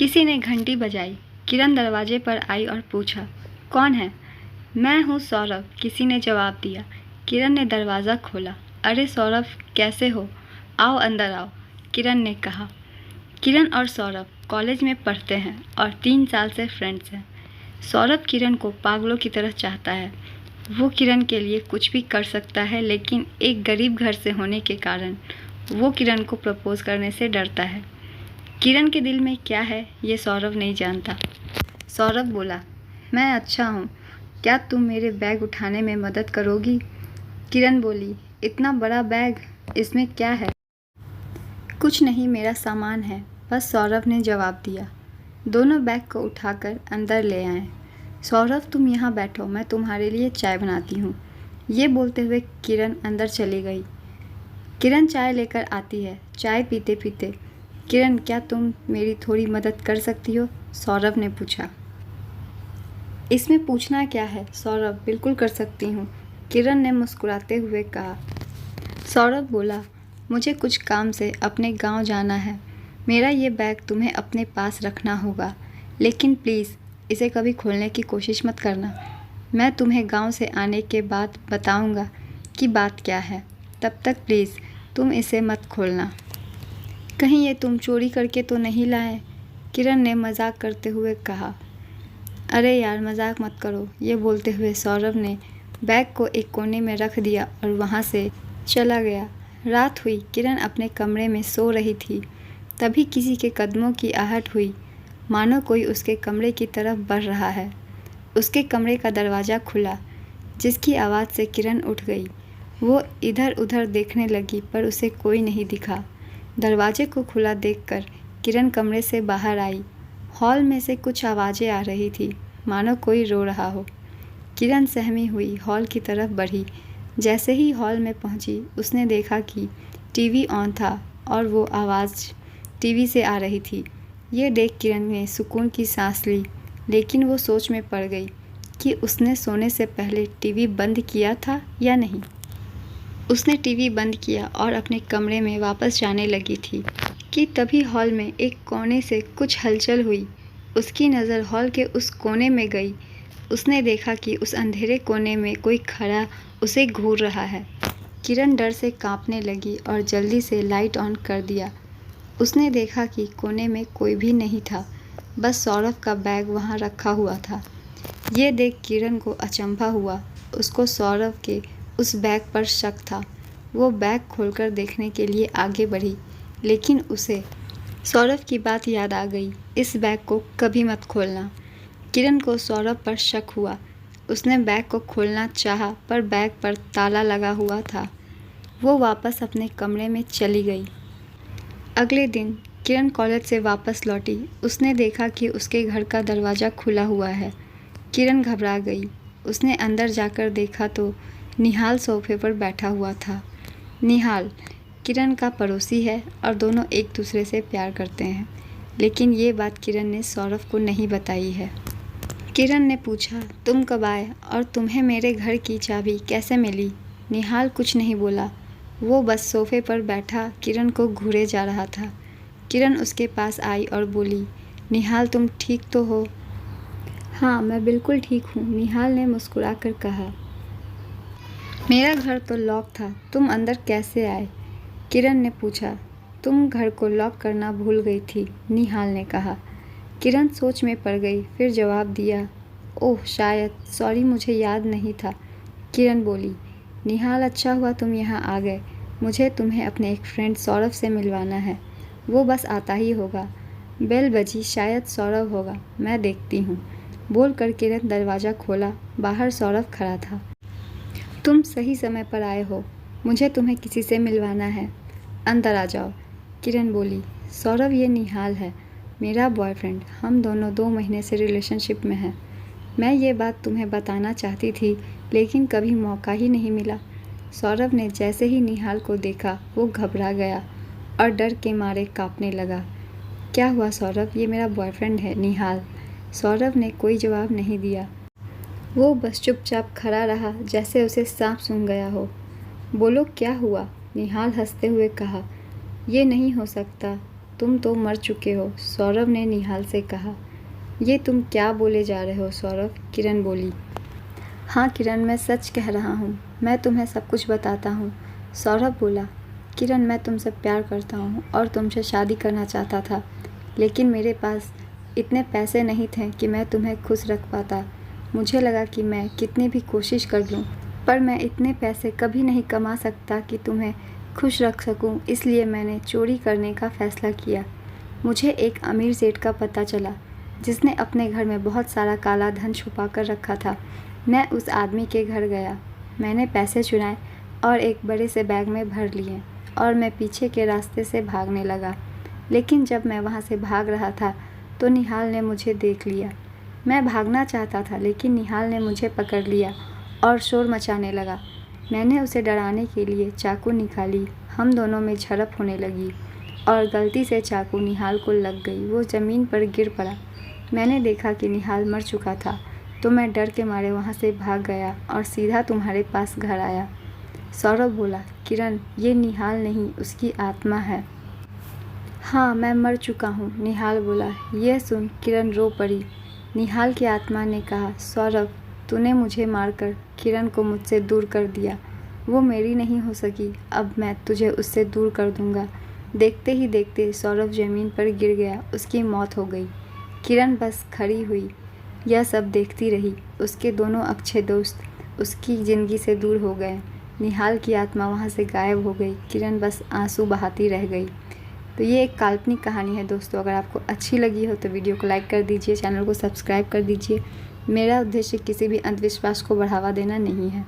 किसी ने घंटी बजाई। किरण दरवाजे पर आई और पूछा, कौन है? मैं हूँ सौरभ, किसी ने जवाब दिया। किरण ने दरवाज़ा खोला। अरे सौरभ, कैसे हो? आओ अंदर आओ, किरण ने कहा। किरण और सौरभ कॉलेज में पढ़ते हैं और 3 साल से फ्रेंड्स हैं। सौरभ किरण को पागलों की तरह चाहता है। वो किरण के लिए कुछ भी कर सकता है, लेकिन एक गरीब घर से होने के कारण वो किरण को प्रपोज करने से डरता है। किरण के दिल में क्या है ये सौरभ नहीं जानता। सौरभ बोला, मैं अच्छा हूँ, क्या तुम मेरे बैग उठाने में मदद करोगी? किरण बोली, इतना बड़ा बैग, इसमें क्या है? कुछ नहीं, मेरा सामान है बस, सौरभ ने जवाब दिया। दोनों बैग को उठाकर अंदर ले आए। सौरभ, तुम यहाँ बैठो, मैं तुम्हारे लिए चाय बनाती हूँ। ये बोलते हुए किरण अंदर चली गई। किरण चाय लेकर आती है। चाय पीते पीते, किरण, क्या तुम मेरी थोड़ी मदद कर सकती हो? सौरभ ने पूछा। इसमें पूछना क्या है सौरभ, बिल्कुल कर सकती हूँ, किरण ने मुस्कुराते हुए कहा। सौरभ बोला, मुझे कुछ काम से अपने गांव जाना है। मेरा ये बैग तुम्हें अपने पास रखना होगा, लेकिन प्लीज़ इसे कभी खोलने की कोशिश मत करना। मैं तुम्हें गांव से आने के बाद बताऊंगा कि बात क्या है। तब तक प्लीज़ तुम इसे मत खोलना। कहीं ये तुम चोरी करके तो नहीं लाए? किरण ने मजाक करते हुए कहा। अरे यार, मजाक मत करो, ये बोलते हुए सौरभ ने बैग को एक कोने में रख दिया और वहाँ से चला गया। रात हुई। किरण अपने कमरे में सो रही थी। तभी किसी के कदमों की आहट हुई, मानो कोई उसके कमरे की तरफ बढ़ रहा है। उसके कमरे का दरवाज़ा खुला, जिसकी आवाज़ से किरण उठ गई। वो इधर उधर देखने लगी पर उसे कोई नहीं दिखा। दरवाजे को खुला देखकर किरण कमरे से बाहर आई। हॉल में से कुछ आवाज़ें आ रही थी, मानो कोई रो रहा हो। किरण सहमी हुई हॉल की तरफ बढ़ी। जैसे ही हॉल में पहुंची, उसने देखा कि टीवी ऑन था और वो आवाज़ टीवी से आ रही थी। ये देख किरण ने सुकून की सांस ली, लेकिन वो सोच में पड़ गई कि उसने सोने से पहले टीवी बंद किया था या नहीं। उसने टीवी बंद किया और अपने कमरे में वापस जाने लगी थी कि तभी हॉल में एक कोने से कुछ हलचल हुई। उसकी नज़र हॉल के उस कोने में गई। उसने देखा कि उस अंधेरे कोने में कोई खड़ा उसे घूर रहा है। किरण डर से कांपने लगी और जल्दी से लाइट ऑन कर दिया। उसने देखा कि कोने में कोई भी नहीं था, बस सौरभ का बैग वहाँ रखा हुआ था। ये देख किरण को अचंभा हुआ। उसको सौरभ के उस बैग पर शक था। वो बैग खोलकर देखने के लिए आगे बढ़ी, लेकिन उसे सौरभ की बात याद आ गई, इस बैग को कभी मत खोलना। किरण को सौरभ पर शक हुआ। उसने बैग को खोलना चाहा पर बैग पर ताला लगा हुआ था। वो वापस अपने कमरे में चली गई। अगले दिन किरण कॉलेज से वापस लौटी। उसने देखा कि उसके घर का दरवाज़ा खुला हुआ है। किरण घबरा गई। उसने अंदर जाकर देखा तो निहाल सोफे पर बैठा हुआ था। निहाल किरण का पड़ोसी है और दोनों एक दूसरे से प्यार करते हैं, लेकिन ये बात किरण ने सौरभ को नहीं बताई है। किरण ने पूछा, तुम कब आए और तुम्हें मेरे घर की चाबी कैसे मिली? निहाल कुछ नहीं बोला। वो बस सोफे पर बैठा किरण को घूरे जा रहा था। किरण उसके पास आई और बोली, निहाल तुम ठीक तो हो? हाँ, मैं बिल्कुल ठीक हूँ, निहाल ने मुस्कुराकर कहा। मेरा घर तो लॉक था, तुम अंदर कैसे आए? किरण ने पूछा। तुम घर को लॉक करना भूल गई थी, निहाल ने कहा। किरण सोच में पड़ गई, फिर जवाब दिया, ओह शायद, सॉरी मुझे याद नहीं था। किरण बोली, निहाल अच्छा हुआ तुम यहाँ आ गए। मुझे तुम्हें अपने एक फ्रेंड सौरभ से मिलवाना है, वो बस आता ही होगा। बेल बजी, शायद सौरभ होगा, मैं देखती हूँ। बोलकर किरण दरवाज़ा खोला। बाहर सौरभ खड़ा था। तुम सही समय पर आए हो, मुझे तुम्हें किसी से मिलवाना है, अंदर आ जाओ, किरण बोली। सौरभ, ये निहाल है, मेरा बॉयफ्रेंड। हम दोनों 2 महीने से रिलेशनशिप में हैं। मैं ये बात तुम्हें बताना चाहती थी, लेकिन कभी मौका ही नहीं मिला। सौरभ ने जैसे ही निहाल को देखा, वो घबरा गया और डर के मारे कांपने लगा। क्या हुआ सौरभ, ये मेरा बॉयफ्रेंड है, निहाल। सौरभ ने कोई जवाब नहीं दिया। वो बस चुपचाप खड़ा रहा, जैसे उसे सांप सूंघ गया हो। बोलो क्या हुआ, निहाल हंसते हुए कहा। ये नहीं हो सकता, तुम तो मर चुके हो, सौरभ ने निहाल से कहा। ये तुम क्या बोले जा रहे हो सौरभ, किरण बोली। हाँ किरण, मैं सच कह रहा हूँ, मैं तुम्हें सब कुछ बताता हूँ, सौरभ बोला। किरण, मैं तुमसे प्यार करता हूँ और तुमसे शादी करना चाहता था, लेकिन मेरे पास इतने पैसे नहीं थे कि मैं तुम्हें खुश रख पाता। मुझे लगा कि मैं कितनी भी कोशिश कर लूँ, पर मैं इतने पैसे कभी नहीं कमा सकता कि तुम्हें खुश रख सकूं, इसलिए मैंने चोरी करने का फ़ैसला किया। मुझे एक अमीर सेठ का पता चला जिसने अपने घर में बहुत सारा काला धन छुपा कर रखा था। मैं उस आदमी के घर गया, मैंने पैसे चुराए और एक बड़े से बैग में भर लिए और मैं पीछे के रास्ते से भागने लगा। लेकिन जब मैं वहाँ से भाग रहा था तो निहाल ने मुझे देख लिया। मैं भागना चाहता था लेकिन निहाल ने मुझे पकड़ लिया और शोर मचाने लगा। मैंने उसे डराने के लिए चाकू निकाली, हम दोनों में झड़प होने लगी और गलती से चाकू निहाल को लग गई। वो ज़मीन पर गिर पड़ा। मैंने देखा कि निहाल मर चुका था तो मैं डर के मारे वहाँ से भाग गया और सीधा तुम्हारे पास घर आया। सौरभ बोला। किरण, ये निहाल नहीं, उसकी आत्मा है। हाँ, मैं मर चुका हूँ, निहाल बोला। यह सुन किरण रो पड़ी। निहाल की आत्मा ने कहा, सौरभ, तूने मुझे मारकर किरण को मुझसे दूर कर दिया। वो मेरी नहीं हो सकी, अब मैं तुझे उससे दूर कर दूंगा। देखते ही देखते सौरभ ज़मीन पर गिर गया, उसकी मौत हो गई। किरण बस खड़ी हुई, यह सब देखती रही। उसके दोनों अच्छे दोस्त उसकी ज़िंदगी से दूर हो गए। निहाल की आत्मा वहाँ से गायब हो गई। किरण बस आंसू बहाती रह गई। तो ये एक काल्पनिक कहानी है दोस्तों। अगर आपको अच्छी लगी हो तो वीडियो को लाइक कर दीजिए, चैनल को सब्सक्राइब कर दीजिए। मेरा उद्देश्य किसी भी अंधविश्वास को बढ़ावा देना नहीं है।